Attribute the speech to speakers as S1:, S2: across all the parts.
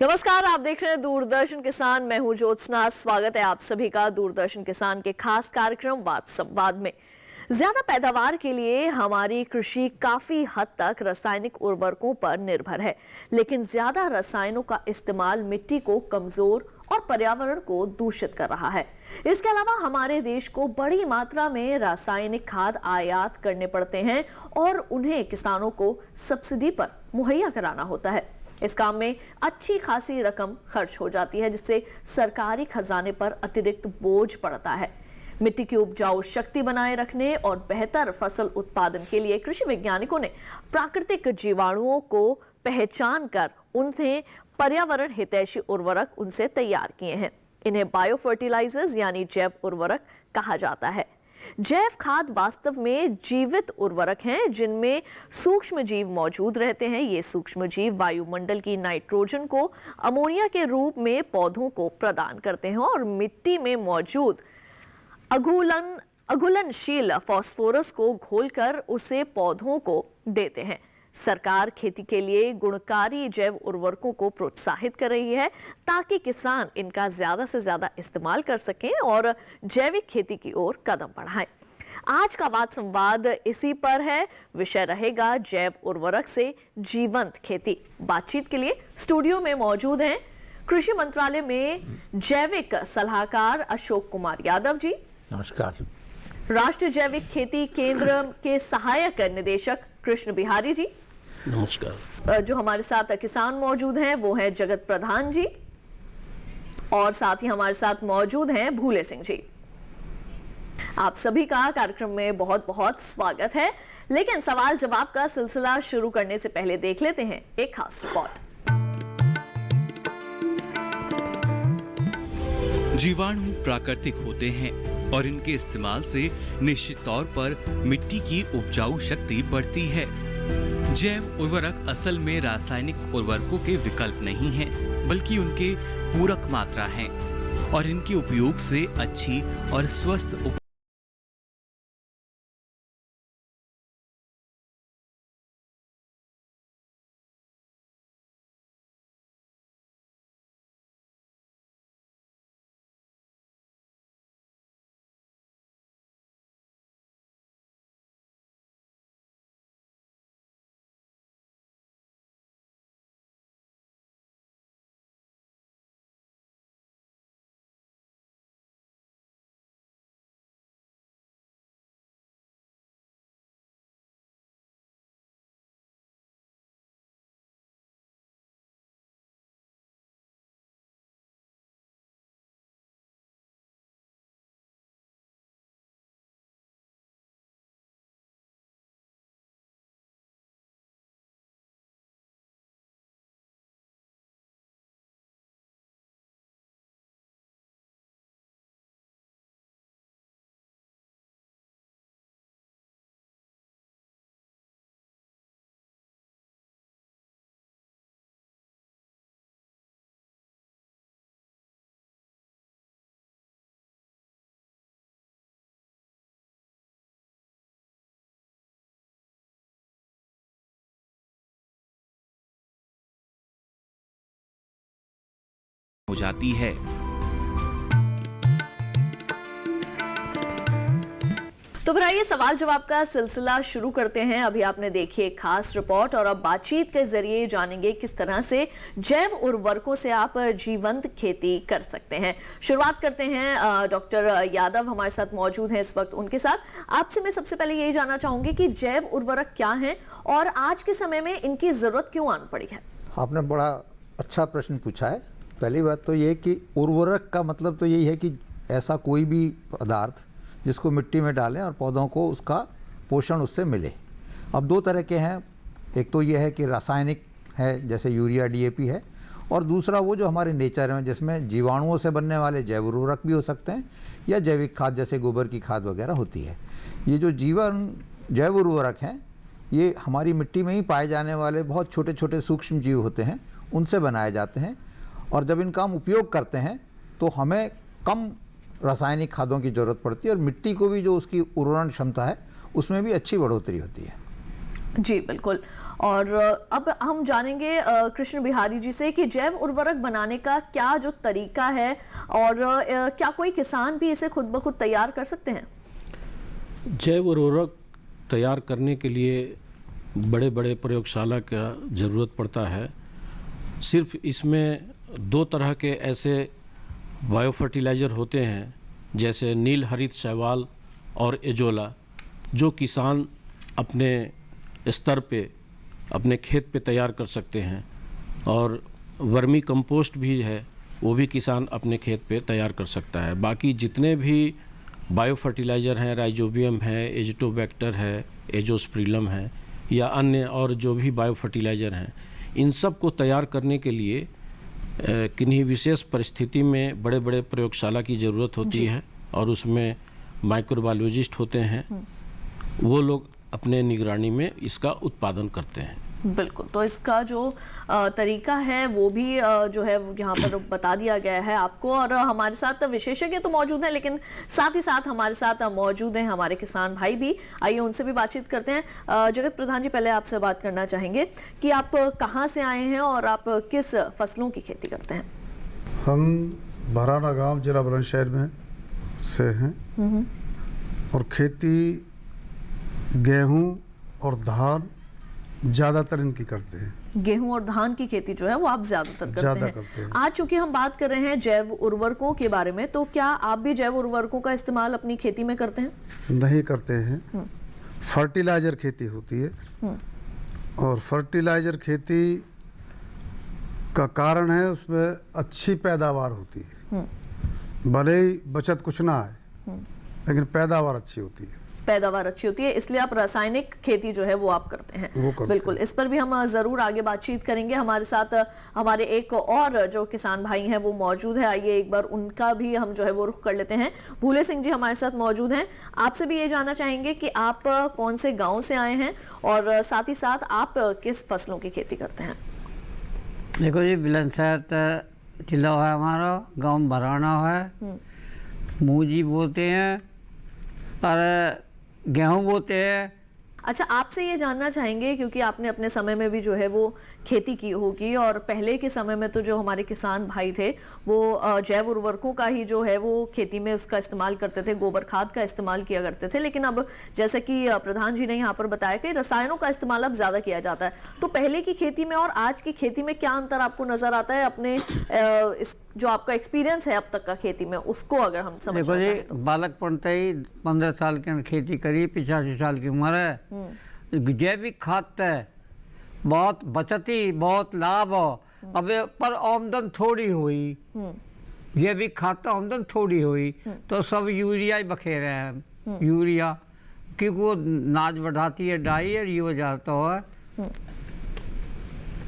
S1: नमस्कार, आप देख रहे हैं दूरदर्शन किसान। मैं हूं ज्योत्सना। स्वागत है आप सभी का दूरदर्शन किसान के खास कार्यक्रम वाद संवाद में। ज्यादा पैदावार के लिए हमारी कृषि काफी हद तक रासायनिक उर्वरकों पर निर्भर है, लेकिन ज्यादा रसायनों का इस्तेमाल मिट्टी को कमजोर और पर्यावरण को दूषित कर रहा है। इसके अलावा हमारे देश को बड़ी मात्रा में रासायनिक खाद आयात करने पड़ते हैं और उन्हें किसानों को सब्सिडी पर मुहैया कराना होता है। इस काम में अच्छी खासी रकम खर्च हो जाती है, जिससे सरकारी खजाने पर अतिरिक्त बोझ पड़ता है। मिट्टी की उपजाऊ शक्ति बनाए रखने और बेहतर फसल उत्पादन के लिए कृषि वैज्ञानिकों ने प्राकृतिक जीवाणुओं को पहचान कर उन्हें पर्यावरण हितैषी उर्वरक उनसे तैयार किए हैं। इन्हें बायो फर्टिलाइजर्स यानी जैव उर्वरक कहा जाता है। जैव खाद वास्तव में जीवित उर्वरक हैं, जिनमें सूक्ष्म जीव मौजूद रहते हैं। ये सूक्ष्म जीव वायुमंडल की नाइट्रोजन को अमोनिया के रूप में पौधों को प्रदान करते हैं और मिट्टी में मौजूद अघुलनशील फास्फोरस को घोलकर उसे पौधों को देते हैं। सरकार खेती के लिए गुणकारी जैव उर्वरकों को प्रोत्साहित कर रही है, ताकि किसान इनका ज्यादा से ज्यादा इस्तेमाल कर सकें और जैविक खेती की ओर कदम बढ़ाएं। आज का वाद संवाद इसी पर है। विषय रहेगा जैव उर्वरक से जीवंत खेती। बातचीत के लिए स्टूडियो में मौजूद हैं कृषि मंत्रालय में जैविक सलाहकार अशोक कुमार यादव जी।
S2: नमस्कार।
S1: राष्ट्रीय जैविक खेती केंद्र के सहायक निदेशक कृष्ण बिहारी जी।
S2: नमस्कार।
S1: जो हमारे साथ किसान मौजूद हैं वो हैं जगत प्रधान जी, और साथ ही हमारे साथ मौजूद हैं भूले सिंह जी। आप सभी का कार्यक्रम में बहुत बहुत स्वागत है। लेकिन सवाल जवाब का सिलसिला शुरू करने से पहले देख लेते हैं एक खास रिपोर्ट।
S3: जीवाणु प्राकृतिक होते हैं और इनके इस्तेमाल से निश्चित तौर पर मिट्टी की उपजाऊ शक्ति बढ़ती है। जैव उर्वरक असल में रासायनिक उर्वरकों के विकल्प नहीं हैं, बल्कि उनके पूरक मात्रा हैं और इनके उपयोग से अच्छी और स्वस्थ हो जाती है।
S1: तो फिर आइए सवाल जवाब का सिलसिला शुरू करते हैं। अभी आपने देखी एक खास रिपोर्ट और अब बातचीत के जरिए जानेंगे किस तरह से जैव उर्वरकों से आप जीवंत खेती कर सकते हैं। शुरुआत करते हैं डॉक्टर यादव हमारे साथ मौजूद हैं इस वक्त। उनके साथ आपसे मैं सबसे पहले यही जानना चाहूंगी कि जैव उर्वरक क्या हैं और आज के समय में इनकी जरूरत क्यों आन पड़ी है।
S2: आपने बड़ा अच्छा प्रश्न पूछा है। पहली बात तो ये कि उर्वरक का मतलब तो यही है कि ऐसा कोई भी पदार्थ जिसको मिट्टी में डालें और पौधों को उसका पोषण उससे मिले। अब दो तरह के हैं, एक तो ये है कि रासायनिक है जैसे यूरिया डीएपी है, और दूसरा वो जो हमारे नेचर में जिसमें जीवाणुओं से बनने वाले जैव उर्वरक भी हो सकते हैं या जैविक खाद जैसे गोबर की खाद वगैरह होती है। ये जो जैव उर्वरक हैं ये हमारी मिट्टी में ही पाए जाने वाले बहुत छोटे छोटे सूक्ष्म जीव होते हैं, उनसे बनाए जाते हैं। और जब इनका हम उपयोग करते हैं तो हमें कम रासायनिक खादों की ज़रूरत पड़ती है और मिट्टी को भी जो उसकी उर्वरण क्षमता है उसमें भी अच्छी बढ़ोतरी होती है।
S1: जी बिल्कुल। और अब हम जानेंगे कृष्ण बिहारी जी से कि जैव उर्वरक बनाने का क्या जो तरीका है और क्या कोई किसान भी इसे खुद ब खुद तैयार कर सकते हैं?
S4: जैव उर्वरक तैयार करने के लिए बड़े बड़े प्रयोगशाला का ज़रूरत पड़ता है। सिर्फ इसमें दो तरह के ऐसे बायो फर्टिलाइज़र होते हैं, जैसे नील हरित शैवाल और एजोला, जो किसान अपने स्तर पे अपने खेत पे तैयार कर सकते हैं। और वर्मी कंपोस्ट भी है, वो भी किसान अपने खेत पे तैयार कर सकता है। बाकी जितने भी बायो फर्टिलाइज़र हैं, राइजोबियम है, एजिटोबैक्टर है, एजोस्प्रिलम है या अन्य और जो भी बायो फर्टिलाइज़र हैं, इन सब को तैयार करने के लिए किन्हीं विशेष परिस्थिति में बड़े बड़े प्रयोगशाला की ज़रूरत होती है और उसमें माइक्रोबायोलॉजिस्ट होते हैं, वो लोग अपने निगरानी में इसका उत्पादन करते हैं।
S1: बिल्कुल, तो इसका जो तरीका है वो भी जो है यहाँ पर बता दिया गया है आपको। और हमारे साथ विशेषज्ञ तो मौजूद हैं, लेकिन साथ ही साथ हमारे साथ मौजूद हैं हमारे किसान भाई भी। आइए उनसे भी बातचीत करते हैं। जगत प्रधान जी, पहले आपसे बात करना चाहेंगे कि आप कहाँ से आए हैं और आप किस फसलों की खेती करते हैं?
S5: हम भराड़ा गांव जिला बुलंदशहर में से हैं और खेती गेहूं और धान ज़्यादातर इनकी करते हैं।
S1: गेहूं और धान की खेती जो है वो आप ज्यादातर करते हैं। आज चूंकि हम बात कर रहे हैं जैव उर्वरकों के बारे में, तो क्या आप भी जैव उर्वरकों का इस्तेमाल अपनी खेती में करते हैं?
S5: नहीं करते हैं। फर्टिलाइजर खेती होती है और फर्टिलाइजर खेती का कारण है उसमें अच्छी पैदावार होती है। भले ही बचत कुछ ना आए, लेकिन पैदावार अच्छी होती है।
S1: पैदावार अच्छी होती है, इसलिए आप रासायनिक खेती जो है वो आप करते हैं। बिल्कुल, इस पर भी हम जरूर आगे बातचीत करेंगे। हमारे साथ हमारे एक और जो किसान भाई हैं वो मौजूद है। आइए एक बार उनका भी हम जो है वो रुख कर लेते हैं। भूले सिंह जी हमारे साथ मौजूद हैं। आपसे भी ये जानना चाहेंगे कि आप कौन से गाँव से आए हैं और साथ ही साथ आप किस फसलों की खेती करते हैं?
S6: देखो जी, बुलंदशहर जिला है हमारा, गाँव भराड़ा है, मूजी बोते हैं और गेहूं बोते हैं।
S1: अच्छा, आपसे ये जानना चाहेंगे क्योंकि आपने अपने समय में भी जो है वो खेती की होगी और पहले के समय में तो जो हमारे किसान भाई थे वो जैव उर्वरकों का ही जो है वो खेती में उसका इस्तेमाल करते थे, गोबर खाद का इस्तेमाल किया करते थे। लेकिन अब जैसे कि प्रधान जी ने यहाँ पर बताया कि रसायनों का इस्तेमाल अब ज़्यादा किया जाता है, तो पहले की खेती में और आज की खेती में क्या अंतर आपको नज़र आता है? अपने इस जो आपका एक्सपीरियंस है अब तक का खेती में, उसको अगर हम समझना चाहें।
S6: देखो जी, बालकपन से ही 15 साल की खेती करी, 85 साल की उम्र है। जैविक खाद है, बहुत बचती, बहुत लाभ हो। अब पर आमदन थोड़ी हुई, जैविक खाद तो आमदन थोड़ी हुई, तो सब यूरिया ही बखेरे हैं। यूरिया क्योंकि वो नाज बढ़ाती है, डाई और ये हो जाता है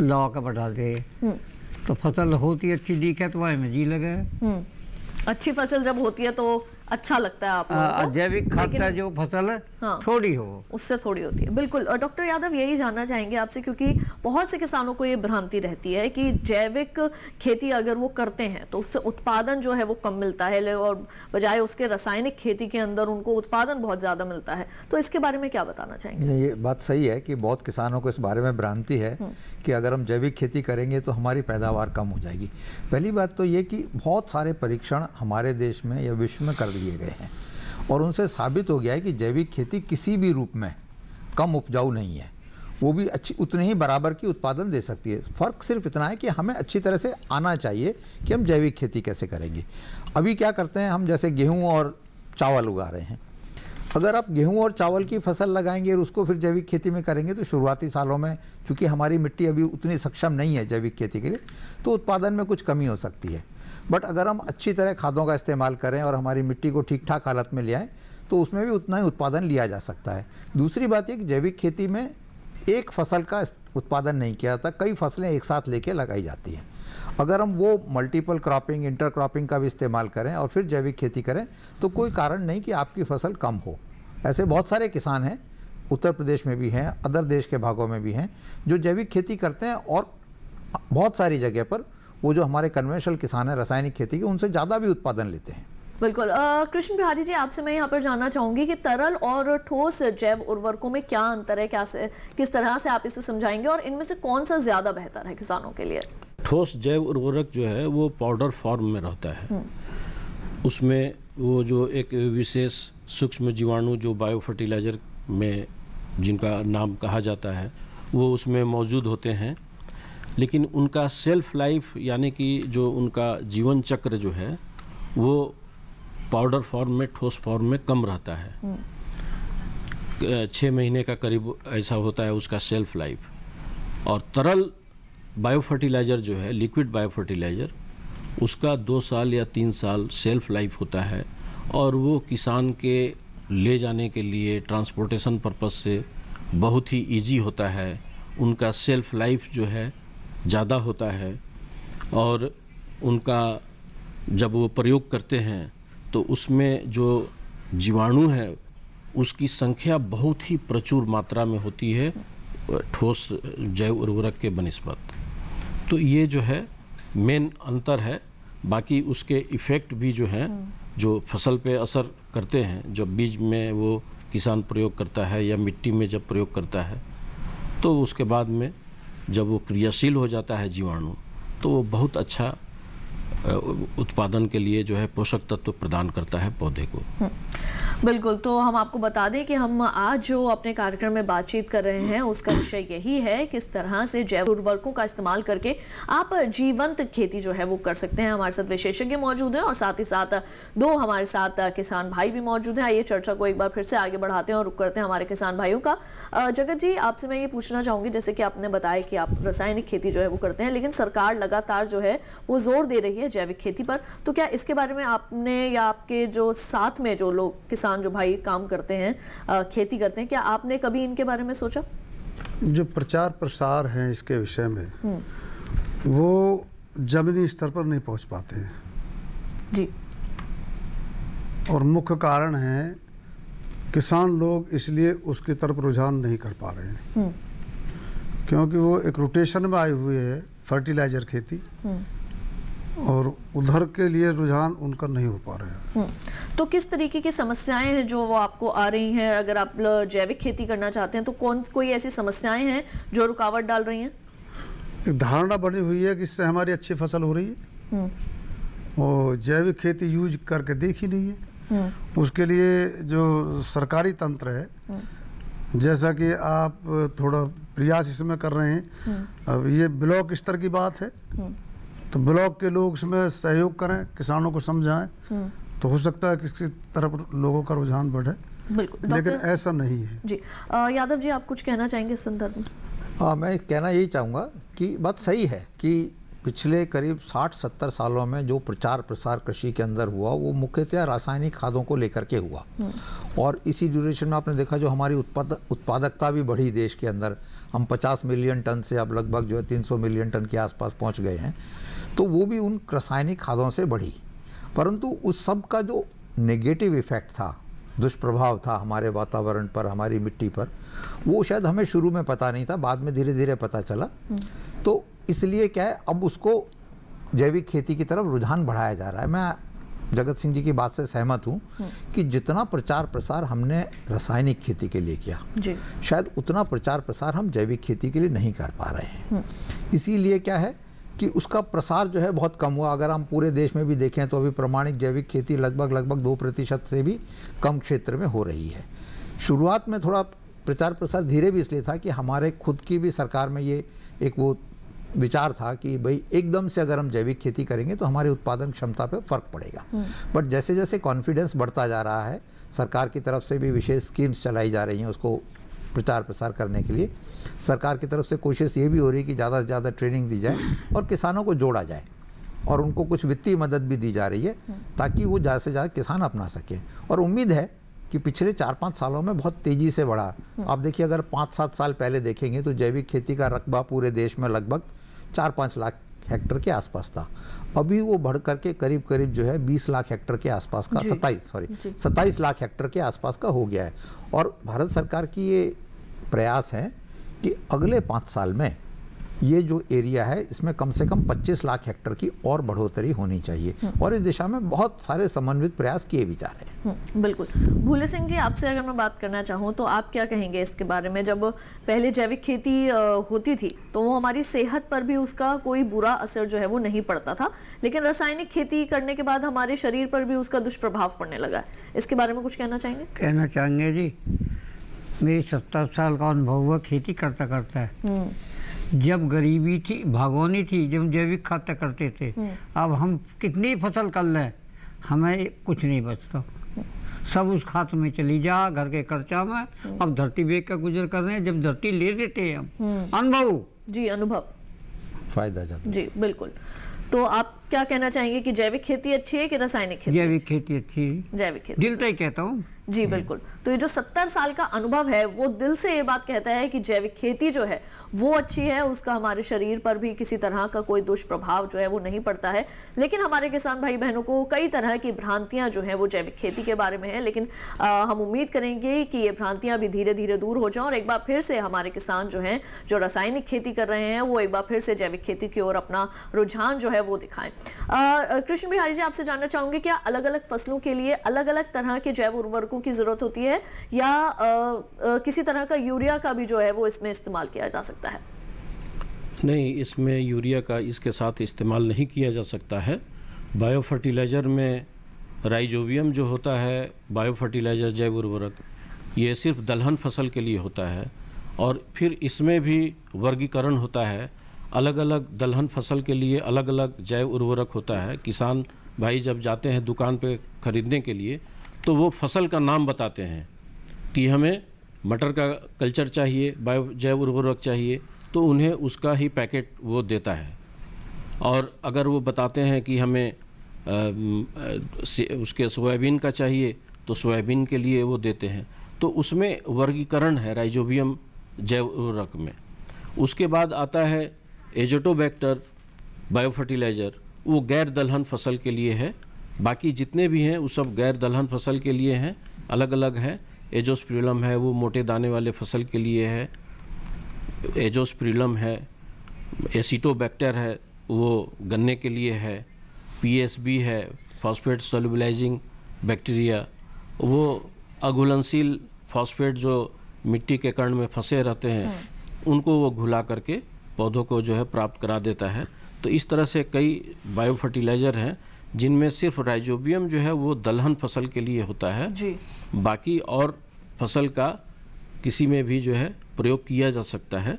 S6: लवा का बढ़ाते है, तो फसल होती अच्छी दिखे तो वही में जी लगे।
S1: अच्छी फसल जब होती है तो अच्छा लगता है आप लोगों को।
S6: जैविक खाद का जो फसल है थोड़ी हो,
S1: उससे थोड़ी होती है। बिल्कुल। डॉक्टर यादव, यही जानना चाहेंगे आपसे क्योंकि बहुत से किसानों को ये भ्रांति रहती है कि जैविक खेती अगर वो करते हैं तो उससे उत्पादन जो है वो कम मिलता है और बजाय उसके रासायनिक खेती के अंदर उनको उत्पादन बहुत ज़्यादा मिलता है। तो इसके बारे में क्या बताना चाहेंगे?
S2: ये बात सही है कि बहुत किसानों को इस बारे में भ्रांति है कि अगर हम जैविक खेती करेंगे तो हमारी पैदावार कम हो जाएगी। पहली बात तो ये कि बहुत सारे परीक्षण हमारे देश में या विश्व में कर दिए गए हैं और उनसे साबित हो गया है कि जैविक खेती किसी भी रूप में कम उपजाऊ नहीं है, वो भी अच्छी उतने ही बराबर की उत्पादन दे सकती है। फ़र्क सिर्फ इतना है कि हमें अच्छी तरह से आना चाहिए कि हम जैविक खेती कैसे करेंगे। अभी क्या करते हैं हम, जैसे गेहूं और चावल उगा रहे हैं। अगर आप गेहूं और चावल की फसल लगाएंगे और उसको फिर जैविक खेती में करेंगे तो शुरुआती सालों में चूँकि हमारी मिट्टी अभी उतनी सक्षम नहीं है जैविक खेती के लिए, तो उत्पादन में कुछ कमी हो सकती है। बट अगर हम अच्छी तरह खादों का इस्तेमाल करें और हमारी मिट्टी को ठीक ठाक हालत में ले आएँ तो उसमें भी उतना ही उत्पादन लिया जा सकता है। दूसरी बात ये कि जैविक खेती में एक फसल का उत्पादन नहीं किया जाता, कई फसलें एक साथ लेके लगाई जाती हैं। अगर हम वो मल्टीपल क्रॉपिंग, इंटर क्रॉपिंग का भी इस्तेमाल करें और फिर जैविक खेती करें तो कोई कारण नहीं कि आपकी फसल कम हो। ऐसे बहुत सारे किसान हैं, उत्तर प्रदेश में भी हैं, अदर देश के भागों में भी हैं, जो जैविक खेती करते हैं और बहुत सारी जगह पर वो जो हमारे कन्वेंशनल किसान हैं रासायनिक खेती के, उनसे ज़्यादा भी उत्पादन लेते हैं।
S1: बिल्कुल। कृष्ण बिहारी जी, आपसे मैं यहाँ पर जानना चाहूंगी कि तरल और ठोस जैव उर्वरकों में क्या अंतर है, किस तरह से आप इसे समझाएंगे और इनमें से कौन सा ज्यादा बेहतर है किसानों के लिए?
S4: ठोस जैव उर्वरक जो है वो पाउडर फॉर्म में रहता है। उसमें वो जो एक विशेष सूक्ष्म जीवाणु जो बायो फर्टिलाइजर में जिनका नाम कहा जाता है वो उसमें मौजूद होते हैं, लेकिन उनका सेल्फ लाइफ यानी कि जो उनका जीवन चक्र जो है वो पाउडर फॉर्म में, ठोस फॉर्म में कम रहता है। 6 महीने का करीब ऐसा होता है उसका सेल्फ लाइफ। और तरल बायो फर्टिलाइज़र जो है, लिक्विड बायो फर्टिलाइज़र, उसका 2 साल या 3 साल सेल्फ लाइफ होता है और वो किसान के ले जाने के लिए ट्रांसपोर्टेशन पर्पस से बहुत ही इजी होता है। उनका सेल्फ लाइफ जो है ज़्यादा होता है और उनका जब वो प्रयोग करते हैं तो उसमें जो जीवाणु है उसकी संख्या बहुत ही प्रचुर मात्रा में होती है ठोस जैव उर्वरक के बनिस्बत। तो ये जो है मेन अंतर है। बाकी उसके इफ़ेक्ट भी जो हैं जो फसल पे असर करते हैं, जब बीज में वो किसान प्रयोग करता है या मिट्टी में जब प्रयोग करता है तो उसके बाद में जब वो क्रियाशील हो जाता है जीवाणु तो वो बहुत अच्छा उत्पादन के लिए जो है पोषक तत्व प्रदान करता है पौधे को।
S1: बिल्कुल। तो हम आपको बता दें कि हम आज जो अपने कार्यक्रम में बातचीत कर रहे हैं उसका विषय यही है किस तरह से जैव उर्वरकों का इस्तेमाल करके आप जीवंत खेती जो है वो कर सकते हैं। हमारे साथ विशेषज्ञ मौजूद हैं और साथ ही साथ 2 हमारे साथ किसान भाई भी मौजूद हैं। आइए चर्चा को एक बार फिर से आगे बढ़ाते हैं और रुक करते हैं हमारे किसान भाइयों का। जगत जी, आपसे मैं ये पूछना चाहूँगी, जैसे कि आपने बताया कि आप रासायनिक खेती जो है वो करते हैं, लेकिन सरकार लगातार जो है वो जोर दे रही है जैविक खेती पर, तो क्या इसके बारे में आपने या आपके जो साथ में जो लोग किसान जो भाई काम करते हैं, खेती करते हैं, क्या आपने कभी इनके बारे में सोचा?
S5: जो प्रचार प्रसार हैं इसके विषय में वो जमीनी स्तर पर नहीं पहुंच पाते हैं
S1: जी।
S5: और मुख्य कारण है किसान लोग इसलिए उसकी तरफ रुझान नहीं कर पा रहे हैं क्योंकि वो एक रोटेशन में आए हुए है फर्टिलाइजर खेती और उधर के लिए रुझान उनका नहीं हो पा रहा है।
S1: तो किस तरीके की समस्याएं हैं जो वो आपको आ रही हैं? अगर आप जैविक खेती करना चाहते हैं तो कोई ऐसी समस्याएं हैं जो रुकावट डाल रही हैं?
S5: एक धारणा बनी हुई है कि इससे हमारी अच्छी फसल हो रही है और जैविक खेती यूज करके देखी नहीं है। उसके लिए जो सरकारी तंत्र है, जैसा कि आप थोड़ा प्रयास इसमें कर रहे हैं, अब ये ब्लॉक स्तर की बात है तो ब्लॉक के लोग इसमें सहयोग करें, किसानों को समझाएं तो हो सकता है कि किसी तरफ लोगों का रुझान बढ़े।
S1: बिल्कुल,
S5: लेकिन ऐसा नहीं है
S1: जी। यादव जी, आप कुछ कहना चाहेंगे इस संदर्भ में?
S2: हाँ, मैं कहना यही चाहूँगा कि बात सही है कि पिछले करीब 60-70 सालों में जो प्रचार प्रसार कृषि के अंदर हुआ वो मुख्यतः रासायनिक खादों को लेकर के हुआ और इसी ड्यूरेशन में आपने देखा जो हमारी उत्पादकता भी बढ़ी देश के अंदर। हम 50 मिलियन टन से अब लगभग जो है 300 मिलियन टन के आसपास पहुंच गए हैं, तो वो भी उन रासायनिक खादों से बढ़ी। परंतु उस सब का जो नेगेटिव इफेक्ट था, दुष्प्रभाव था हमारे वातावरण पर, हमारी मिट्टी पर, वो शायद हमें शुरू में पता नहीं था, बाद में धीरे धीरे पता चला। तो इसलिए क्या है, अब उसको जैविक खेती की तरफ रुझान बढ़ाया जा रहा है। मैं जगत सिंह जी की बात से सहमत हूँ कि जितना प्रचार प्रसार हमने रासायनिक खेती के लिए किया
S1: जी,
S2: शायद उतना प्रचार प्रसार हम जैविक खेती के लिए नहीं कर पा रहे हैं। इसीलिए क्या है कि उसका प्रसार जो है बहुत कम हुआ। अगर हम पूरे देश में भी देखें तो अभी प्रमाणिक जैविक खेती लगभग 2% से भी कम क्षेत्र में हो रही है। शुरुआत में थोड़ा प्रचार प्रसार धीरे भी इसलिए था कि हमारे खुद की भी सरकार में ये एक वो विचार था कि भाई एकदम से अगर हम जैविक खेती करेंगे तो हमारी उत्पादन क्षमता पे फर्क पड़ेगा। बट जैसे जैसे कॉन्फिडेंस बढ़ता जा रहा है, सरकार की तरफ से भी विशेष स्कीम्स चलाई जा रही हैं उसको प्रचार प्रसार करने के लिए। सरकार की तरफ से कोशिश ये भी हो रही है कि ज़्यादा से ज़्यादा ट्रेनिंग दी जाए और किसानों को जोड़ा जाए और उनको कुछ वित्तीय मदद भी दी जा रही है ताकि वो ज़्यादा से ज़्यादा किसान अपना सकें। और उम्मीद है कि पिछले 4-5 सालों में बहुत तेज़ी से बढ़ा। आप देखिए, अगर 5-7 साल पहले देखेंगे तो जैविक खेती का रकबा पूरे देश में लगभग 4-5 लाख हेक्टर के आसपास था। अभी वो बढ़ करके करीब करीब जो है 20 लाख हेक्टर के आसपास का 27 लाख हेक्टर के आसपास का हो गया है। और भारत सरकार की ये प्रयास है कि अगले 5 साल में ये जो एरिया है इसमें कम से कम 25 लाख हेक्टेयर की और बढ़ोतरी होनी चाहिए और इस दिशा में बहुत सारे समन्वित प्रयास किए भी जा रहे हैं।
S1: बिल्कुल। भूले सिंह जी, आपसे अगर मैं बात करना चाहूँ तो आप क्या कहेंगे इसके बारे में? जब पहले जैविक खेती होती थी तो वो हमारी सेहत पर भी उसका कोई बुरा असर जो है वो नहीं पड़ता था, लेकिन रासायनिक खेती करने के बाद हमारे शरीर पर भी उसका दुष्प्रभाव पड़ने लगा है। इसके बारे में कुछ कहना चाहेंगे?
S6: कहना चाहेंगे जी, मेरी 70 साल का अनुभव हुआ खेती करता करता है। जब गरीबी थी, भागोनी थी, जब जैविक खाते करते थे, अब हम कितनी फसल कर लें हमें कुछ नहीं बचता, सब उस खाते में चली जा, घर के खर्चा में। अब धरती बेच कर गुजर कर रहे हैं, जब धरती ले देते हैं हम। अनुभव
S1: जी, अनुभव,
S2: फायदा ज़्यादा।
S1: जी बिल्कुल। तो आप क्या कहना चाहेंगे कि जैविक खेती अच्छी है कि रासायनिक खेती?
S6: जैविक खेती अच्छी है,
S1: जैविक खेती,
S6: दिल से ही कहता हूँ
S1: जी बिल्कुल। तो ये जो 70 साल का अनुभव है वो दिल से ये बात कहता है कि जैविक खेती जो है वो अच्छी है, उसका हमारे शरीर पर भी किसी तरह का कोई दुष्प्रभाव जो है वो नहीं पड़ता है। लेकिन हमारे किसान भाई बहनों को कई तरह की भ्रांतियां जो हैं वो जैविक खेती के बारे में है, लेकिन हम उम्मीद करेंगे कि ये भ्रांतियां भी धीरे धीरे दूर हो जाएं और एक बार फिर से हमारे किसान जो हैं जो रासायनिक खेती कर रहे हैं वो एक बार फिर से जैविक खेती की ओर अपना रुझान जो है वो दिखाएं। कृष्ण बिहारी जी, आपसे जानना चाहूंगी, क्या अलग अलग फसलों के लिए अलग अलग तरह के जैव उर्वरकों की जरूरत होती है या किसी तरह का यूरिया का भी जो है वो इसमें इस्तेमाल किया जा सकता है?
S4: नहीं, इसमें यूरिया का इसके साथ इस्तेमाल नहीं किया जा सकता है। बायो फर्टिलाइज़र में राइजोबियम जो होता है, बायो फर्टिलाइज़र जैव उर्वरक, ये सिर्फ दलहन फसल के लिए होता है और फिर इसमें भी वर्गीकरण होता है। अलग अलग दलहन फसल के लिए अलग अलग जैव उर्वरक होता है। किसान भाई जब जाते हैं दुकान पे ख़रीदने के लिए तो वो फसल का नाम बताते हैं कि हमें मटर का कल्चर चाहिए, बायो जैव उर्वरक चाहिए, तो उन्हें उसका ही पैकेट वो देता है। और अगर वो बताते हैं कि हमें उसके सोयाबीन का चाहिए तो सोयाबीन के लिए वो देते हैं। तो उसमें वर्गीकरण है राइजोबियम जैव उर्वरक में। उसके बाद आता है एजोटोबैक्टर बायो फर्टिलाइज़र, वो गैर दलहन फसल के लिए है। बाकी जितने भी हैं वो सब गैर दलहन फसल के लिए हैं, अलग अलग हैं। एजोस्पिरिलम है वो मोटे दाने वाले फसल के लिए है, एजोस्पिरिलम है। एसिटोबैक्टर है वो गन्ने के लिए है। पीएसबी है, फॉस्फेट सोल्युबलाइजिंग बैक्टीरिया, वो अघुलनशील फॉस्फेट जो मिट्टी के कण में फंसे रहते हैं उनको वो घुला करके पौधों को जो है प्राप्त करा देता है। तो इस तरह से कई बायो फर्टिलाइज़र हैं जिनमें सिर्फ राइजोबियम जो है वो दलहन फसल के लिए होता है
S1: जी।
S4: बाकी और फसल का किसी में भी जो है प्रयोग किया जा सकता है।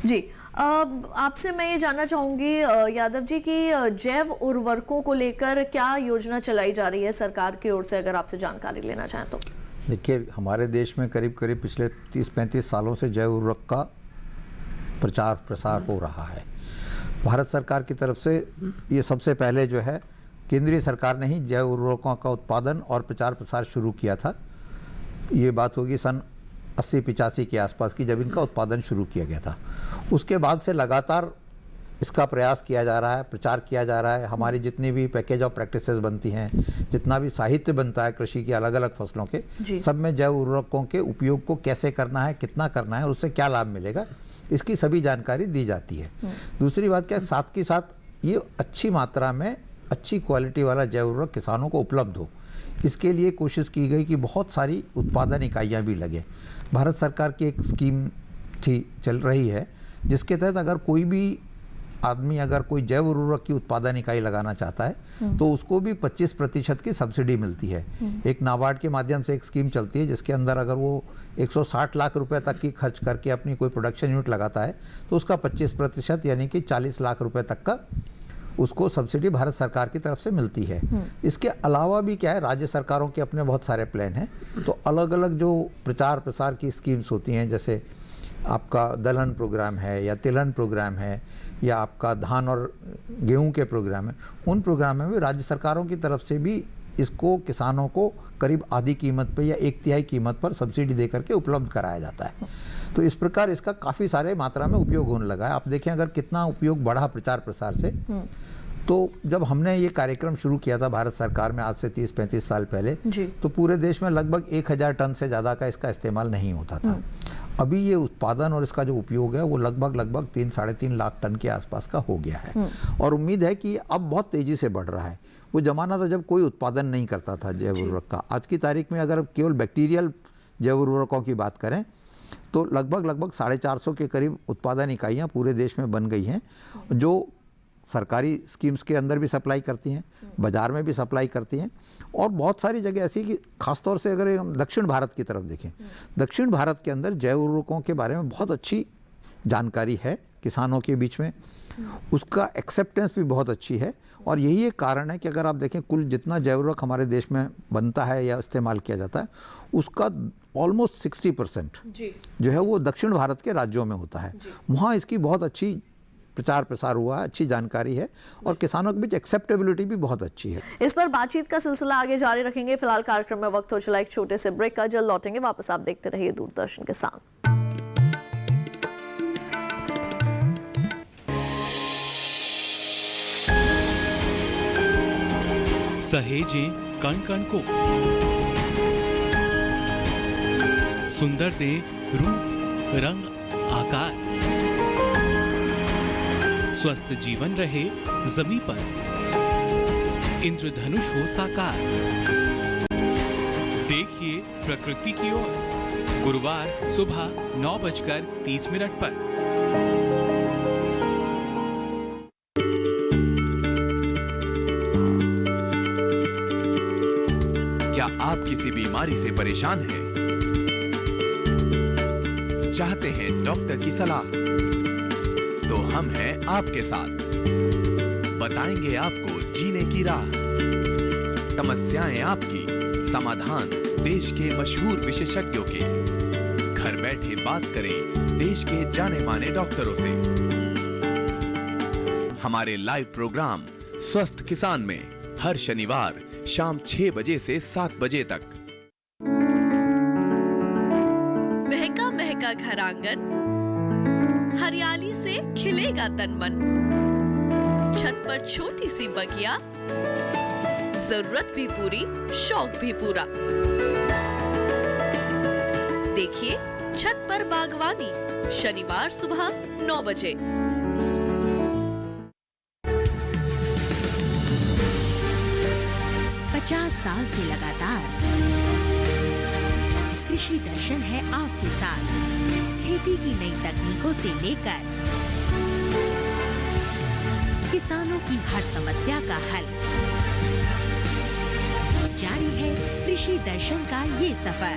S1: जी, आपसे मैं ये जानना चाहूँगी यादव जी कि जैव उर्वरकों को लेकर क्या योजना चलाई जा रही है सरकार की ओर से, अगर आपसे जानकारी लेना चाहें तो?
S2: देखिए, हमारे देश में करीब करीब पिछले 30-35 सालों से जैव उर्वरक का प्रचार प्रसार हो रहा है। भारत सरकार की तरफ से ये सबसे पहले जो है केंद्रीय सरकार ने ही जैव उर्वरकों का उत्पादन और प्रचार प्रसार शुरू किया था। ये बात होगी सन 80-85 के आसपास की, जब इनका उत्पादन शुरू किया गया था। उसके बाद से लगातार इसका प्रयास किया जा रहा है, प्रचार किया जा रहा है। हमारी जितनी भी पैकेज ऑफ प्रैक्टिसेस बनती हैं, जितना भी साहित्य बनता है कृषि की अलग अलग फसलों के, सब में जैव उर्वरकों के उपयोग को कैसे करना है, कितना करना है और उससे क्या लाभ मिलेगा, इसकी सभी जानकारी दी जाती है। दूसरी बात क्या, साथ के साथ ये अच्छी मात्रा में अच्छी क्वालिटी वाला जैव उर्वरक किसानों को उपलब्ध हो, इसके लिए कोशिश की गई कि बहुत सारी उत्पादन इकाइयाँ भी लगे। भारत सरकार की एक स्कीम चल रही है जिसके तहत अगर कोई भी आदमी अगर कोई जैव उर्वरक की उत्पादन इकाई लगाना चाहता है तो उसको भी 25% की सब्सिडी मिलती है। एक नाबार्ड के माध्यम से एक स्कीम चलती है जिसके अंदर अगर वो 160 लाख रुपए तक की खर्च करके अपनी कोई प्रोडक्शन यूनिट लगाता है तो उसका 25% यानी कि 40 लाख रुपए तक का उसको सब्सिडी भारत सरकार की तरफ से मिलती है। इसके अलावा भी क्या है, राज्य सरकारों के अपने बहुत सारे प्लान हैं। तो अलग अलग जो प्रचार प्रसार की स्कीम्स होती हैं, जैसे आपका दलहन प्रोग्राम है या तिलहन प्रोग्राम है या आपका धान और गेहूं के प्रोग्राम है, उन प्रोग्राम में भी राज्य सरकारों की तरफ से भी इसको किसानों को करीब आधी कीमत पे या 1/3 कीमत पर सब्सिडी दे करके उपलब्ध कराया जाता है। तो इस प्रकार इसका काफ़ी सारे मात्रा में उपयोग होने लगा है। आप देखें अगर कितना उपयोग बढ़ा प्रचार प्रसार से। तो जब हमने ये कार्यक्रम शुरू किया था भारत सरकार में आज से 30-35 साल पहले, तो पूरे देश में लगभग 1000 टन से ज़्यादा का इसका इस्तेमाल नहीं होता था। अभी ये उत्पादन और इसका जो उपयोग है वो लगभग 3-3.5 लाख टन के आसपास का हो गया है और उम्मीद है कि अब बहुत तेज़ी से बढ़ रहा है। वो ज़माना था जब कोई उत्पादन नहीं करता था जैव उर्वरक का। आज की तारीख में अगर केवल बैक्टीरियल जैव उर्वरकों की बात करें तो लगभग 450 के करीब उत्पादन इकाइयाँ पूरे देश में बन गई हैं, जो सरकारी स्कीम्स के अंदर भी सप्लाई करती हैं, बाज़ार में भी सप्लाई करती हैं और बहुत सारी जगह ऐसी कि खासतौर से अगर हम दक्षिण भारत की तरफ देखें, दक्षिण भारत के अंदर जैव उर्वरकों के बारे में बहुत अच्छी जानकारी है किसानों के बीच में, उसका एक्सेप्टेंस भी बहुत अच्छी है और यही एक कारण है कि अगर आप देखें कुल जितना जैव उर्वरक हमारे देश में बनता है या इस्तेमाल किया जाता है उसका ऑलमोस्ट 60% जो है वो दक्षिण भारत के राज्यों में होता है। वहाँ इसकी बहुत अच्छी प्रचार प्रसार हुआ है, अच्छी जानकारी है और किसानों के बीच एक्सेप्टेबिलिटी भी बहुत अच्छी है।
S1: इस पर बातचीत का सिलसिला आगे जारी रखेंगे। फिलहाल कार्यक्रम में वक्त हो चला एक छोटे से ब्रेक का, जल्द लौटेंगे वापस। आप देखते रहिए दूरदर्शन किसान।
S3: सहेजें कण कण को, सुंदर दे रूप रंग आकार, स्वस्थ जीवन रहे जमी पर, इंद्रधनुष हो साकार। देखिए प्रकृति की ओर, गुरुवार सुबह 9:30 पर।
S7: क्या आप किसी बीमारी से परेशान हैं? चाहते हैं डॉक्टर की सलाह? तो हम हैं आपके साथ, बताएंगे आपको जीने की राह। समस्याएं आपकी, समाधान देश के मशहूर विशेषज्ञों के। घर बैठे बात करें देश के जाने माने डॉक्टरों से। हमारे लाइव प्रोग्राम स्वस्थ किसान में हर शनिवार शाम 6 बजे से 7 बजे तक।
S8: महका महका घर आंगन, हरियाली से खिलेगा तन मन। छत पर छोटी सी बगिया, जरूरत भी पूरी, शौक भी पूरा। देखिए छत पर बागवानी, शनिवार सुबह 9 बजे।
S9: साल से लगातार कृषि दर्शन है आपके साथ। खेती की नई तकनीकों से लेकर किसानों की हर समस्या का हल, जारी है कृषि दर्शन का ये सफर।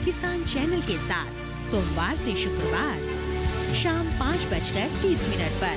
S9: किसान चैनल के साथ सोमवार से शुक्रवार शाम 5:30 पर।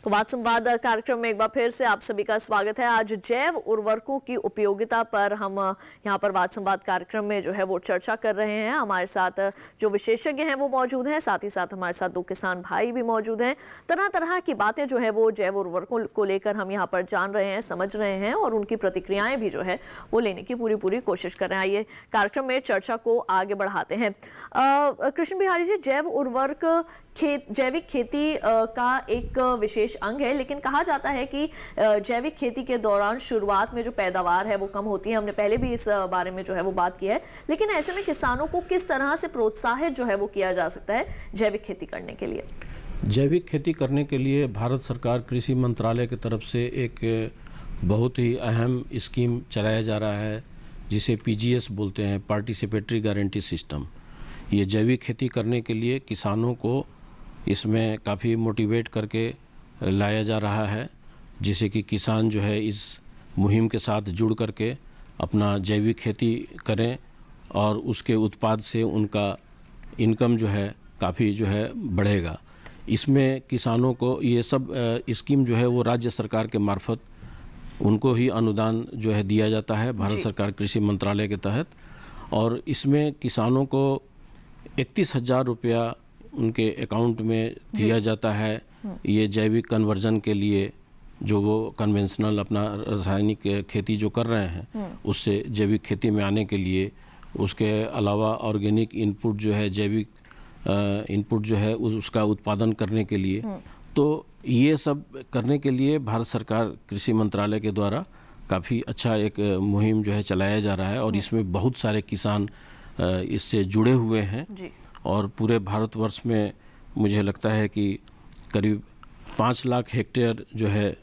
S1: तो वाद संवाद कार्यक्रम में एक बार फिर से आप सभी का स्वागत है। आज जैव उर्वरकों की उपयोगिता पर हम यहाँ पर वाद संवाद कार्यक्रम में जो है वो चर्चा कर रहे हैं। हमारे साथ जो विशेषज्ञ हैं वो मौजूद हैं, साथ ही साथ हमारे साथ 2 किसान भाई भी मौजूद हैं। तरह तरह की बातें जो है वो जैव उर्वरकों को लेकर हम यहाँ पर जान रहे हैं, समझ रहे हैं और उनकी प्रतिक्रियाएं भी जो है वो लेने की पूरी कोशिश कर रहे हैं। आइए कार्यक्रम में चर्चा को आगे बढ़ाते हैं। कृष्ण बिहारी जी, जैव उर्वरक जैविक खेती का एक विशेष अंग है, लेकिन कहा जाता है कि जैविक खेती के दौरान शुरुआत में जो पैदावार है वो कम होती है। हमने पहले भी इस बारे में जो है वो बात की है, लेकिन ऐसे में किसानों को किस तरह से प्रोत्साहित जो है वो किया जा सकता है जैविक खेती करने के लिए?
S4: जैविक खेती करने के लिए भारत सरकार कृषि मंत्रालय की तरफ से एक बहुत ही अहम स्कीम चलाया जा रहा है, जिसे PGS बोलते हैं, पार्टिसिपेटरी गारंटी सिस्टम। ये जैविक खेती करने के लिए किसानों को इसमें काफ़ी मोटिवेट करके लाया जा रहा है, जिससे कि किसान जो है इस मुहिम के साथ जुड़ करके अपना जैविक खेती करें और उसके उत्पाद से उनका इनकम जो है काफ़ी जो है बढ़ेगा। इसमें किसानों को ये सब स्कीम जो है वो राज्य सरकार के मार्फत उनको ही अनुदान जो है दिया जाता है भारत सरकार कृषि मंत्रालय के तहत, और इसमें किसानों को 31,000 रुपया उनके अकाउंट में दिया जाता है ये जैविक कन्वर्जन के लिए, जो वो कन्वेंशनल अपना रासायनिक खेती जो कर रहे हैं उससे जैविक खेती में आने के लिए। उसके अलावा ऑर्गेनिक इनपुट जो है, जैविक इनपुट जो है उसका उत्पादन करने के लिए। तो ये सब करने के लिए भारत सरकार कृषि मंत्रालय के द्वारा काफ़ी अच्छा एक मुहिम जो है चलाया जा रहा है और इसमें बहुत सारे किसान इससे जुड़े हुए हैं
S1: जी।
S4: और पूरे भारतवर्ष में मुझे लगता है कि करीब 5 लाख हेक्टेयर जो है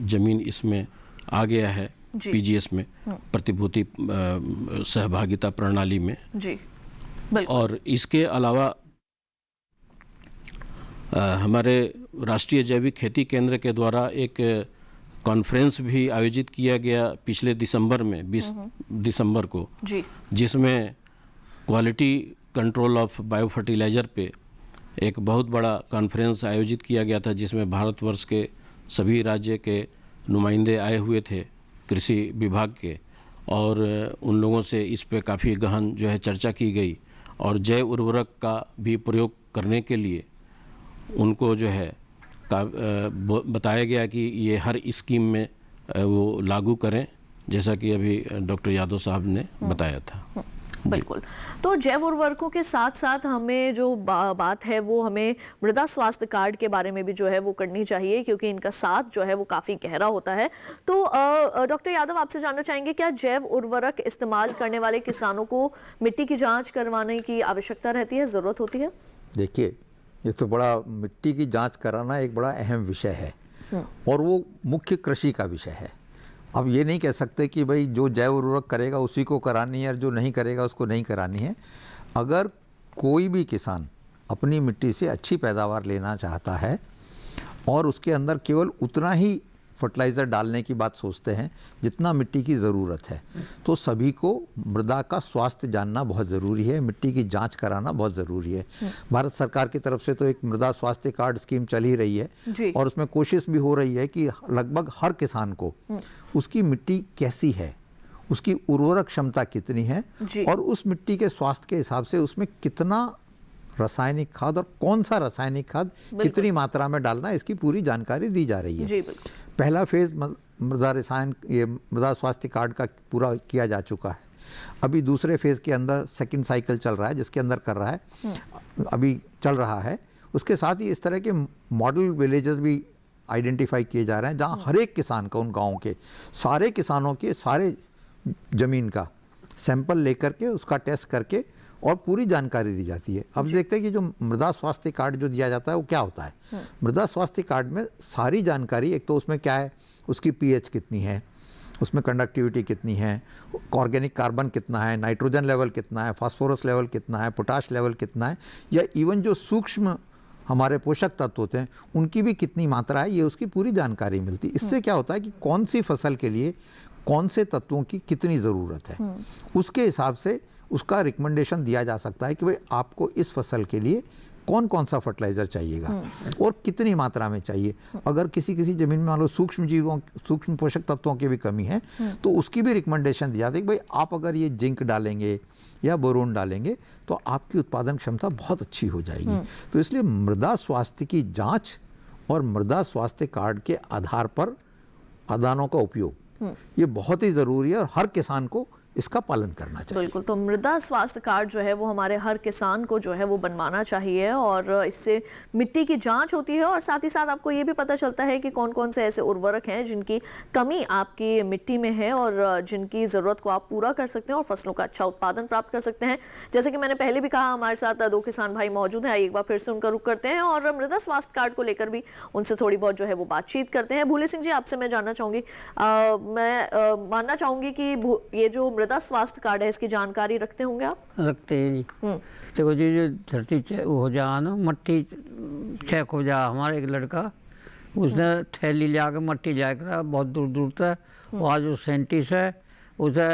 S4: ज़मीन इसमें आ गया है
S1: जी।
S4: पीजीएस में, प्रतिभूति सहभागिता प्रणाली में।
S1: जी बिल्कुल।
S4: और इसके अलावा हमारे राष्ट्रीय जैविक खेती केंद्र के द्वारा एक कॉन्फ्रेंस भी आयोजित किया गया पिछले दिसंबर में, 20 दिसंबर को,
S1: जी।
S4: जिसमें quality control of bio fertiliser पे एक बहुत बड़ा कॉन्फ्रेंस आयोजित किया गया था, जिसमें भारतवर्ष के सभी राज्य के नुमाइंदे आए हुए थे कृषि विभाग के, और उन लोगों से इस पे काफ़ी गहन जो है चर्चा की गई और जैव उर्वरक का भी प्रयोग करने के लिए उनको जो है बताया गया कि ये हर स्कीम में वो लागू करें, जैसा कि अभी डॉक्टर यादव साहब ने बताया था।
S1: बिल्कुल। तो जैव उर्वरकों के साथ साथ हमें जो बात है वो हमें मृदा स्वास्थ्य कार्ड के बारे में भी जो है वो करनी चाहिए, क्योंकि इनका साथ जो है वो काफ़ी गहरा होता है। तो डॉक्टर यादव, आपसे जानना चाहेंगे, क्या जैव उर्वरक इस्तेमाल करने वाले किसानों को मिट्टी की जांच करवाने की आवश्यकता रहती है, ज़रूरत होती है?
S2: देखिए, ये तो बड़ा मिट्टी की जांच कराना एक बड़ा अहम विषय है और वो मुख्य कृषि का विषय है। अब ये नहीं कह सकते कि भाई जो जैव उर्वरक करेगा उसी को करानी है और जो नहीं करेगा उसको नहीं करानी है। अगर कोई भी किसान अपनी मिट्टी से अच्छी पैदावार लेना चाहता है और उसके अंदर केवल उतना ही फर्टिलाइज़र डालने की बात सोचते हैं जितना मिट्टी की ज़रूरत है, तो सभी को मृदा का स्वास्थ्य जानना बहुत ज़रूरी है, मिट्टी की जांच कराना बहुत ज़रूरी है। भारत सरकार की तरफ से तो एक मृदा स्वास्थ्य कार्ड स्कीम चल ही रही है और उसमें कोशिश भी हो रही है कि लगभग हर किसान को उसकी मिट्टी कैसी है, उसकी उर्वरक क्षमता कितनी है और उस मिट्टी के स्वास्थ्य के हिसाब से उसमें कितना रासायनिक खाद और कौन सा रासायनिक खाद कितनी मात्रा में डालना, इसकी पूरी जानकारी दी जा रही है। पहला फेज मृदा स्वास्थ्य कार्ड का पूरा किया जा चुका है। अभी दूसरे फेज के अंदर सेकंड साइकिल चल रहा है, जिसके अंदर कर रहा है अभी चल रहा है। उसके साथ ही इस तरह के मॉडल विलेजेस भी आइडेंटिफाई किए जा रहे हैं, जहां हर एक किसान का, उन गाँव के सारे किसानों के सारे ज़मीन का सैंपल लेकर के उसका टेस्ट करके और पूरी जानकारी दी जाती है। अब देखते हैं कि जो मृदा स्वास्थ्य कार्ड जो दिया जाता है वो क्या होता है। मृदा स्वास्थ्य कार्ड में सारी जानकारी, एक तो उसमें क्या है, उसकी पीएच कितनी है, उसमें कंडक्टिविटी कितनी है, ऑर्गेनिक कार्बन कितना है, नाइट्रोजन लेवल कितना है, फास्फोरस लेवल कितना है, पोटाश लेवल कितना है, या इवन जो सूक्ष्म हमारे पोषक तत्व होते हैं उनकी भी कितनी मात्रा है, ये उसकी पूरी जानकारी मिलती है। इससे क्या होता है कि कौन सी फसल के लिए कौन से तत्वों की कितनी ज़रूरत है, उसके हिसाब से उसका रिकमेंडेशन दिया जा सकता है कि भाई आपको इस फसल के लिए कौन कौन सा फर्टिलाइज़र चाहिएगा और कितनी मात्रा में चाहिए। अगर किसी ज़मीन में मान लो सूक्ष्म पोषक तत्वों की भी कमी है तो उसकी भी रिकमेंडेशन दी जाती है कि भाई आप अगर ये जिंक डालेंगे या बोरोन डालेंगे तो आपकी उत्पादन क्षमता बहुत अच्छी हो जाएगी। तो इसलिए मृदा स्वास्थ्य की जाँच और मृदा स्वास्थ्य कार्ड के आधार पर खादानों का उपयोग ये बहुत ही ज़रूरी है और हर किसान को इसका पालन करना चाहिए।
S1: बिल्कुल। तो मृदा स्वास्थ्य कार्ड जो है वो हमारे हर किसान को जो है वो बनवाना चाहिए और इससे मिट्टी की जांच होती है और साथ ही साथ आपको ये भी पता चलता है कि कौन कौन से ऐसे उर्वरक हैं जिनकी कमी आपकी मिट्टी में है और जिनकी ज़रूरत को आप पूरा कर सकते हैं और फसलों का अच्छा उत्पादन प्राप्त कर सकते हैं। जैसे कि मैंने पहले भी कहा, हमारे साथ 2 किसान भाई मौजूद हैं। एक बार फिर से उनका रुख करते हैं और मृदा स्वास्थ्य कार्ड को लेकर भी उनसे थोड़ी बहुत जो है वो बातचीत करते हैं। भूले सिंह जी, आपसे मैं जानना चाहूँगी, मैं मानना चाहूँगी कि ये जो मृदा स्वास्थ्य कार्ड है इसकी जानकारी रखते होंगे आप?
S6: रखते हैं जी। देखो जी, जो धरती हो जा ना, मट्टी चेक हो जा। हमारे एक लड़का उसने थैली ले आकर मट्टी जाया करा बहुत दूर दूर तक। वहाँ जो साइंटिस्ट है उसे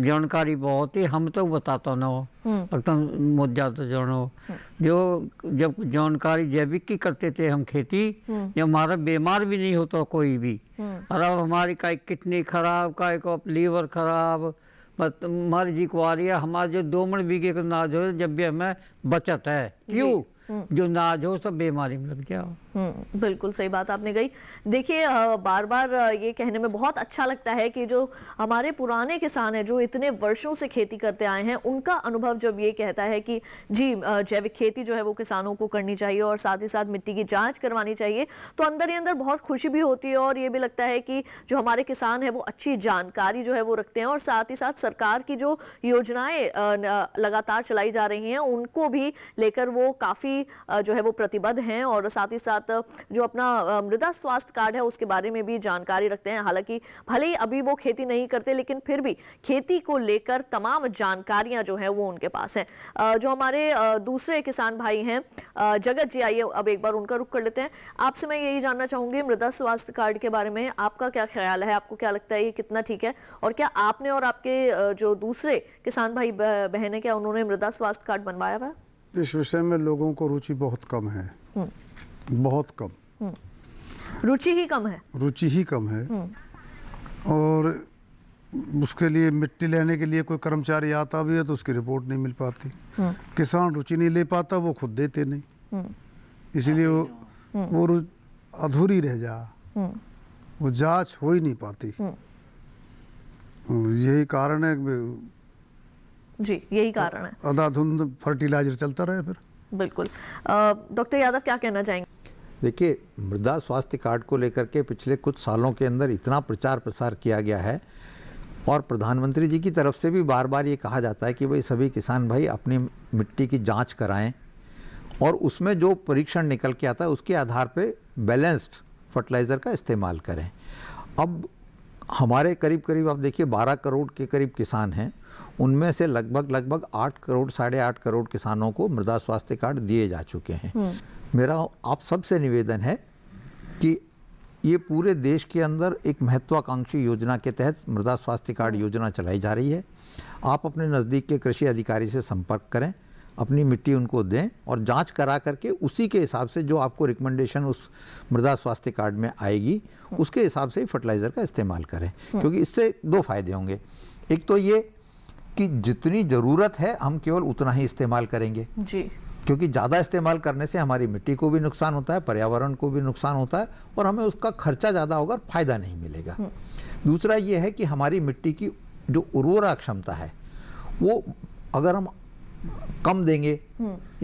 S6: जानकारी बहुत ही, हम तो बताता ना हो एकदम मुद्दा तो जानो। जो जब जानकारी जैविक की करते थे हम खेती, जब हमारा बीमार भी नहीं होता कोई भी। और अब हमारी का किडनी खराब, का लीवर खराब, हमारी जी कुआरिया, हमारा जो 2 बीघे का अनाज हो, जब भी हमें बचत है, क्यों जो अनाज हो सब बीमारी में लग गया।
S1: बिल्कुल सही बात आपने कही। देखिए बार बार ये कहने में बहुत अच्छा लगता है कि जो हमारे पुराने किसान हैं जो इतने वर्षों से खेती करते आए हैं, उनका अनुभव जब ये कहता है कि जी जैविक खेती जो है वो किसानों को करनी चाहिए और साथ ही साथ मिट्टी की जांच करवानी चाहिए, तो अंदर ही अंदर बहुत खुशी भी होती है और ये भी लगता है कि जो हमारे किसान हैं वो अच्छी जानकारी जो है वो रखते हैं और साथ ही साथ सरकार की जो योजनाएं लगातार चलाई जा रही हैं उनको भी लेकर वो काफ़ी जो है वो प्रतिबद्ध हैं और साथ ही साथ जो अपना मृदा स्वास्थ्य कार्ड है उसके बारे में भी जानकारी रखते हैं। हालांकि भले ही अभी वो खेती नहीं करते लेकिन फिर भी खेती को लेकर तमाम जानकारियां जो है वो उनके पास हैं। जो हमारे दूसरे किसान भाई हैं जगत जी, आइए अब एक बार उनका रुख कर लेते हैं। आपसे मैं यही जानना चाहूंगी मृदा स्वास्थ्य कार्ड के बारे में आपका क्या ख्याल है, आपको क्या लगता है ये कितना ठीक है और क्या आपने और आपके जो दूसरे किसान भाई बहन है क्या उन्होंने मृदा स्वास्थ्य कार्ड बनवाया हुआ?
S5: इस विषय में लोगों को रुचि बहुत कम है, बहुत कम।
S1: रुचि ही कम है,
S5: रुचि ही कम है। और उसके लिए मिट्टी लेने के लिए कोई कर्मचारी आता भी है तो उसकी रिपोर्ट नहीं मिल पाती। किसान रुचि नहीं ले पाता, वो खुद देते नहीं, इसलिए वो अधूरी रह जा, वो जांच हो ही नहीं पाती। यही कारण है,
S1: जी यही कारण है,
S5: अंधाधुंध फर्टिलाइजर चलता रहे फिर।
S1: बिल्कुल। डॉक्टर यादव क्या कहना चाहेंगे?
S2: देखिए, मृदा स्वास्थ्य कार्ड को लेकर के पिछले कुछ सालों के अंदर इतना प्रचार प्रसार किया गया है और प्रधानमंत्री जी की तरफ से भी बार बार ये कहा जाता है कि भाई सभी किसान भाई अपनी मिट्टी की जांच कराएं और उसमें जो परीक्षण निकल के आता है उसके आधार पे बैलेंस्ड फर्टिलाइज़र का इस्तेमाल करें। अब हमारे करीब करीब आप देखिए 12 करोड़ के करीब किसान हैं, उनमें से लगभग 8 करोड़ 8.5 करोड़ किसानों को मृदा स्वास्थ्य कार्ड दिए जा चुके हैं। मेरा आप सबसे निवेदन है कि ये पूरे देश के अंदर एक महत्वाकांक्षी योजना के तहत मृदा स्वास्थ्य कार्ड योजना चलाई जा रही है। आप अपने नज़दीक के कृषि अधिकारी से संपर्क करें, अपनी मिट्टी उनको दें और जांच करा करके उसी के हिसाब से जो आपको रिकमेंडेशन उस मृदा स्वास्थ्य कार्ड में आएगी उसके हिसाब से ही फर्टिलाइज़र का इस्तेमाल करें, क्योंकि इससे 2 फायदे होंगे। एक तो ये कि जितनी ज़रूरत है हम केवल उतना ही इस्तेमाल करेंगे जी, क्योंकि ज़्यादा इस्तेमाल करने से हमारी मिट्टी को भी नुकसान होता है, पर्यावरण को भी नुकसान होता है और हमें उसका खर्चा ज़्यादा होगा और फ़ायदा नहीं मिलेगा। दूसरा ये है कि हमारी मिट्टी की जो उर्वरा क्षमता है वो अगर हम कम देंगे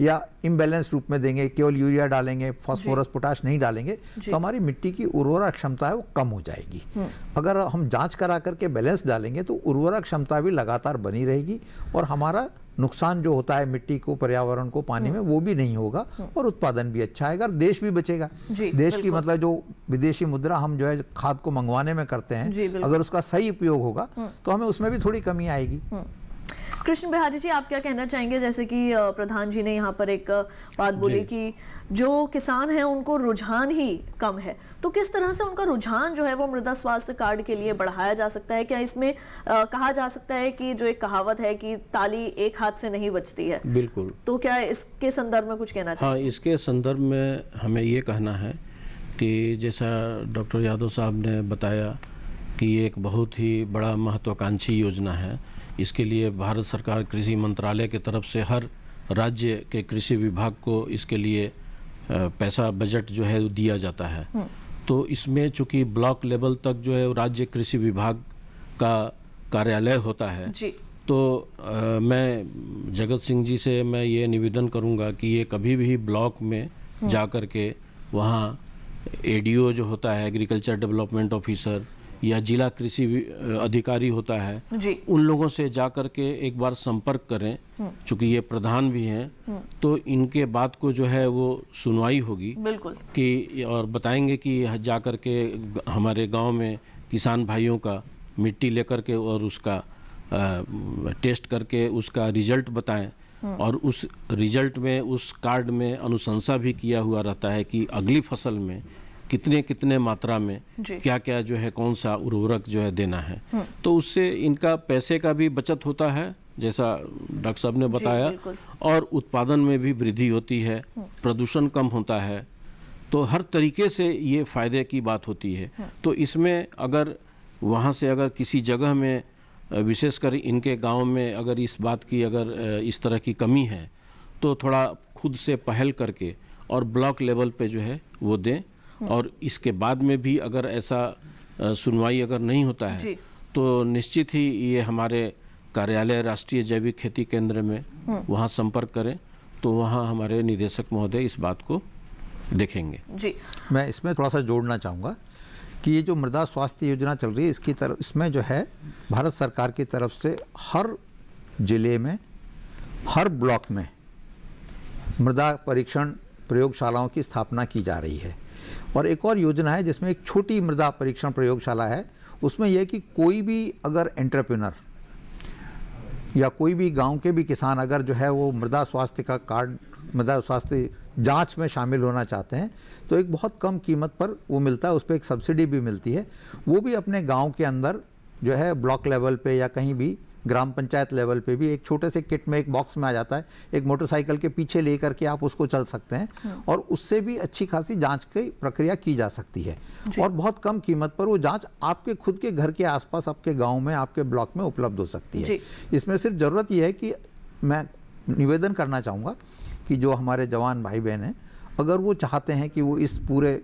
S2: या इम्बैलेंस रूप में देंगे, केवल यूरिया डालेंगे, फास्फोरस पोटाश नहीं डालेंगे, तो हमारी मिट्टी की उर्वरा क्षमता है वो कम हो जाएगी। अगर हम जांच करा करके बैलेंस डालेंगे तो उर्वरा क्षमता भी लगातार बनी रहेगी और हमारा नुकसान जो होता है मिट्टी को, पर्यावरण को, पानी में, वो भी नहीं होगा और उत्पादन भी अच्छा आएगा और देश भी बचेगा। देश की मतलब जो विदेशी मुद्रा हम जो है खाद को मंगवाने में करते हैं, अगर उसका सही उपयोग होगा तो हमें उसमें भी थोड़ी कमी आएगी।
S1: कृष्ण बिहारी जी, आप क्या कहना चाहेंगे? जैसे कि प्रधान जी ने यहाँ पर एक बात बोली कि जो किसान हैं उनको रुझान ही कम है, तो किस तरह से उनका रुझान जो है वो मृदा स्वास्थ्य कार्ड के लिए बढ़ाया जा सकता है? क्या इसमें कहा जा सकता है कि जो एक कहावत है कि ताली एक हाथ से नहीं बजती है?
S4: बिल्कुल।
S1: तो क्या इसके संदर्भ में कुछ कहना चाहिए?
S4: हाँ, इसके संदर्भ में हमें ये कहना है कि जैसा डॉक्टर यादव साहब ने बताया कि ये एक बहुत ही बड़ा महत्वाकांक्षी योजना है। इसके लिए भारत सरकार कृषि मंत्रालय की तरफ से हर राज्य के कृषि विभाग को इसके लिए पैसा बजट जो है दिया जाता है। तो इसमें चूँकि ब्लॉक लेवल तक जो है राज्य कृषि विभाग का कार्यालय होता है जी। तो मैं जगत सिंह जी से मैं ये निवेदन करूँगा कि ये कभी भी ब्लॉक में जा कर के वहाँ एडीओ जो होता है, एग्रीकल्चर डेवलपमेंट ऑफिसर, या जिला कृषि अधिकारी होता है जी, उन लोगों से जा कर के एक बार संपर्क करें। चूँकि ये प्रधान भी हैं तो इनके बात को जो है वो सुनवाई होगी बिल्कुल कि, और बताएंगे कि जा कर के हमारे गांव में किसान भाइयों का मिट्टी लेकर के और उसका टेस्ट करके उसका रिजल्ट बताएं और उस रिजल्ट में, उस कार्ड में अनुशंसा भी किया हुआ रहता है कि अगली फसल में कितने मात्रा में क्या क्या जो है कौन सा उर्वरक जो है देना है। तो उससे इनका पैसे का भी बचत होता है जैसा डॉक्टर साहब ने बताया, और उत्पादन में भी वृद्धि होती है, प्रदूषण कम होता है। तो हर तरीके से ये फायदे की बात होती है। तो इसमें अगर वहाँ से अगर किसी जगह में विशेषकर इनके गांव में अगर इस बात की अगर इस तरह की कमी है तो थोड़ा खुद से पहल करके और ब्लॉक लेवल पे जो है वो दें। और इसके बाद में भी अगर ऐसा सुनवाई अगर नहीं होता है
S1: जी।
S4: तो निश्चित ही ये हमारे कार्यालय राष्ट्रीय जैविक खेती केंद्र में वहाँ संपर्क करें, तो वहाँ हमारे निदेशक महोदय इस बात को देखेंगे।
S1: जी।
S2: मैं इसमें थोड़ा सा जोड़ना चाहूँगा कि ये जो मृदा स्वास्थ्य योजना चल रही है इसकी तरफ, इसमें जो है भारत सरकार की तरफ से हर जिले में, हर ब्लॉक में मृदा परीक्षण प्रयोगशालाओं की स्थापना की जा रही है। और एक और योजना है जिसमें एक छोटी मृदा परीक्षण प्रयोगशाला है। उसमें यह कि कोई भी अगर एंटरप्रेन्योर या कोई भी गांव के भी किसान अगर जो है वो मृदा स्वास्थ्य का कार्ड, मृदा स्वास्थ्य जांच में शामिल होना चाहते हैं तो एक बहुत कम कीमत पर वो मिलता है, उस पर एक सब्सिडी भी मिलती है। वो भी अपने गांव के अंदर जो है ब्लॉक लेवल पे या कहीं भी ग्राम पंचायत लेवल पे भी एक छोटे से किट में, एक बॉक्स में आ जाता है, एक मोटरसाइकिल के पीछे लेकर के आप उसको चल सकते हैं और उससे भी अच्छी खासी जांच की प्रक्रिया की जा सकती है और बहुत कम कीमत पर वो जांच आपके खुद के घर के आसपास, आपके गांव में, आपके ब्लॉक में उपलब्ध हो सकती है। इसमें सिर्फ ज़रूरत यह है कि मैं निवेदन करना चाहूँगा कि जो हमारे जवान भाई बहन हैं, अगर वो चाहते हैं कि वो इस पूरे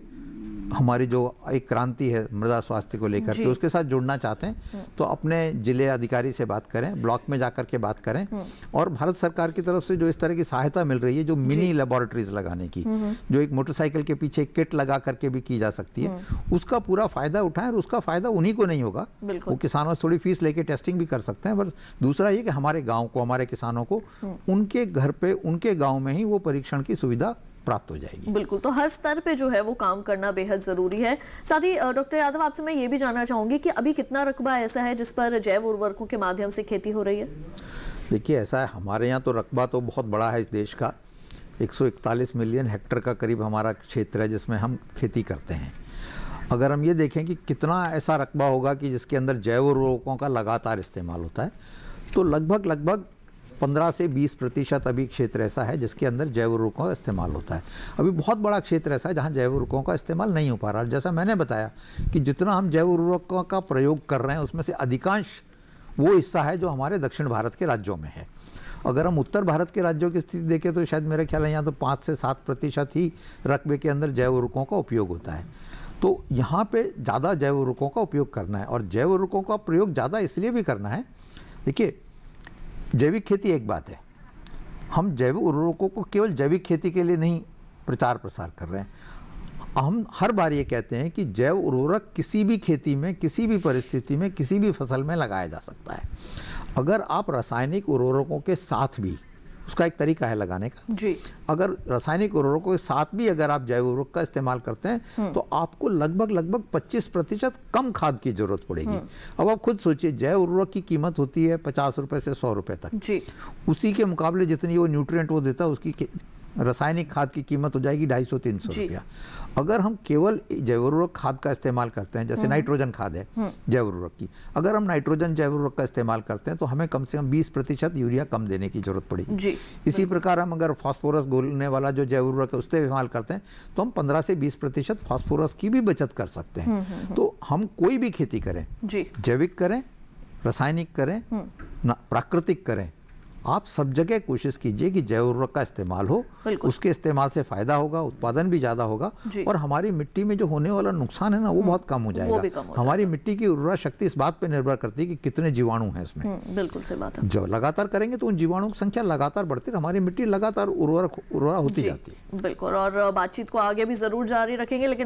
S2: हमारी जो एक क्रांति है मृदा स्वास्थ्य को लेकर के उसके साथ जुड़ना चाहते हैं तो अपने जिले अधिकारी से बात करें, ब्लॉक में जाकर के बात करें। और भारत सरकार की तरफ से जो इस तरह की सहायता मिल रही है, जो मिनी लेबोरेटरीज लगाने की, जो एक मोटरसाइकिल के पीछे किट लगा करके भी की जा सकती है, उसका पूरा फायदा उठाएं। और उसका फायदा उन्हीं को नहीं होगा, वो किसानों से थोड़ी फीस लेके टेस्टिंग भी कर सकते हैं, पर दूसरा ये कि हमारे गाँव को, हमारे किसानों को उनके घर पे, उनके गाँव में ही वो परीक्षण की सुविधा प्राप्त हो जाएगी।
S1: बिल्कुल, तो हर स्तर पे जो है वो काम करना बेहद जरूरी है। साथ ही डॉक्टर यादव, आपसे मैं ये भी जानना चाहूंगी कि अभी कितना रकबा ऐसा है जिस पर जैव उर्वरकों के माध्यम से खेती हो रही है?
S2: देखिए, ऐसा है, हमारे यहाँ तो रकबा तो बहुत बड़ा है इस देश का, 141 मिलियन हेक्टेयर का करीब हमारा क्षेत्र है जिसमें हम खेती करते हैं। अगर हम ये देखें कि कितना ऐसा रकबा होगा कि जिसके अंदर जैव उर्वरकों का लगातार इस्तेमाल होता है, तो लगभग 15 से 20% अभी क्षेत्र ऐसा है जिसके अंदर जैव उर्वरकों का इस्तेमाल होता है। अभी बहुत बड़ा क्षेत्र ऐसा है जहाँ जैव उर्वरकों का इस्तेमाल नहीं हो पा रहा। जैसा मैंने बताया कि जितना हम जैव उर्वरकों का प्रयोग कर रहे हैं उसमें से अधिकांश वो हिस्सा है जो हमारे दक्षिण भारत के राज्यों में है। अगर हम उत्तर भारत के राज्यों की स्थिति देखें तो शायद मेरे ख्याल है यहाँ तो 5 से 7% ही रकबे के अंदर जैव उर्वरकों का उपयोग होता है। तो यहाँ पे ज़्यादा जैव उर्वरकों का उपयोग करना है और जैव उर्वरकों का प्रयोग ज़्यादा इसलिए भी करना है। देखिए, जैविक खेती एक बात है, हम जैव उर्वरकों को केवल जैविक खेती के लिए नहीं प्रचार प्रसार कर रहे हैं। हम हर बार ये कहते हैं कि जैव उर्वरक किसी भी खेती में, किसी भी परिस्थिति में, किसी भी फसल में लगाया जा सकता है। अगर आप रासायनिक उर्वरकों के साथ भी, उसका एक तरीका है लगाने का
S1: जी,
S2: अगर रासायनिक उर्वरकों के साथ भी अगर आप जैव उर्वरक का इस्तेमाल करते हैं तो आपको लगभग 25% कम खाद की जरूरत पड़ेगी। अब आप खुद सोचिए, जैव उर्वरक की कीमत होती है 50 रुपए से 100 रुपए तक
S1: जी।
S2: उसी के मुकाबले जितनी वो न्यूट्रिएंट वो देता है उसकी रासायनिक खाद की कीमत हो जाएगी 250-300 रुपया। अगर हम केवल जैव उर्वरक खाद का इस्तेमाल करते हैं, जैसे नाइट्रोजन खाद है जैव उर्वरक की, अगर हम नाइट्रोजन जैव उर्वरक का इस्तेमाल करते हैं तो हमें कम से कम 20% यूरिया कम देने की जरूरत पड़ेगी। इसी प्रकार हम अगर फास्फोरस घोलने वाला जो जैव उर्वरक है उससे इस्तेमाल करते हैं तो हम 15 से 20% फास्फोरस की भी बचत कर सकते हैं। तो हम कोई भी खेती करें, जैविक करें, रासायनिक करें, प्राकृतिक करें, आप सब जगह कोशिश कीजिए कि जैव उर्वरक का इस्तेमाल हो। उसके इस्तेमाल से फायदा होगा, उत्पादन भी ज़्यादा होगा और हमारी मिट्टी में जो होने वाला नुकसान है ना वो बहुत कम हो जाएगा। हमारी मिट्टी की उर्वरा शक्ति इस बात पे निर्भर करती है कि कितने जीवाणु हैं इसमें।
S1: बिल्कुल सही बात है।
S2: जब लगातार करेंगे तो उन जीवाणुओं की संख्या लगातार बढ़ती है, हमारी मिट्टी लगातार उर्वरा होती जाती है।
S1: बिल्कुल, और बातचीत को आगे भी जरूर जारी रखेंगे, लेकिन